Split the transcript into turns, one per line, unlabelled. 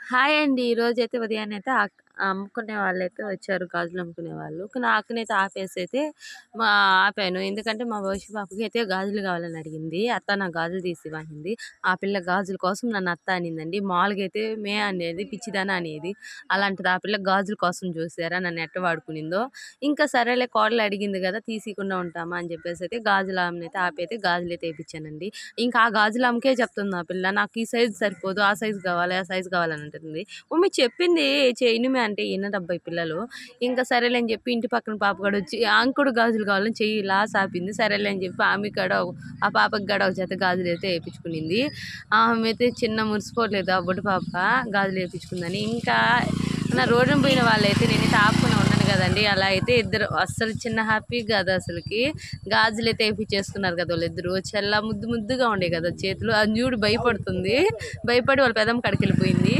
Hi అండి. ఈరోజైతే ఉదయాన్నయితే అమ్ముకునే వాళ్ళైతే వచ్చారు గాజులు అమ్ముకునే వాళ్ళు. నాకునైతే ఆపేసైతే ఆపాను. ఎందుకంటే మా భవిష్య పాపకి అయితే గాజులు కావాలని అడిగింది. అత్త నాకు గాజులు తీసివ్వనింది. ఆ పిల్ల గాజుల కోసం నన్ను అత్త అనిందండి. మామూలుగా అయితే మే అనేది పిచ్చిదాన అనేది. అలాంటిది ఆ పిల్ల గాజుల కోసం చూసారా నన్ను ఎట్ట వాడుకునిందో. ఇంకా సరేలే కోడలు అడిగింది కదా తీసియకుండా ఉంటామా అని చెప్పేసి అయితే గాజుల ఆమెనైతే ఆపైతే గాజులైతే ఏపిచ్చానండి. ఇంకా ఆ గాజుల ఆమెకే చెప్తుంది ఆ పిల్ల. నాకు ఈ సైజు సరిపోదు, ఆ సైజు కావాలి, ఆ సైజు కావాలని అంటుంది. మమ్మీ చెప్పింది చేయనుమే అంటే ఇనరబ్బా ఈ పిల్లలు. ఇంకా సరేలే అని చెప్పి ఇంటి పక్కన పాప కూడా వచ్చి ఆమె కూడా గాజులు కావాలని చెయ్యి ఇలా సాపింది. సరేలే అని చెప్పి ఆమె కాడ ఆ పాపకి కాడ ఒక జత గాజులు అయితే వేయించుకునింది. ఆమె అయితే చిన్న మురిసిపోలేదు ఆ బుడ్డ పాప గాజులు వేయించుకుందని. ఇంకా నా రోడ్డున పోయిన వాళ్ళైతే నేనైతే ఆపుకుని ఉన్నాను కదండి. అలా అయితే ఇద్దరు అస్సలు చిన్న హ్యాపీ కాదు అసలుకి. గాజులు అయితే వేయించేసుకున్నారు కదా వాళ్ళిద్దరు. చాలా ముద్దు ముద్దుగా ఉండే కదా చేతులు. అది చూడు భయపడుతుంది. భయపడి వాళ్ళ పెదం కడికి వెళ్ళిపోయింది.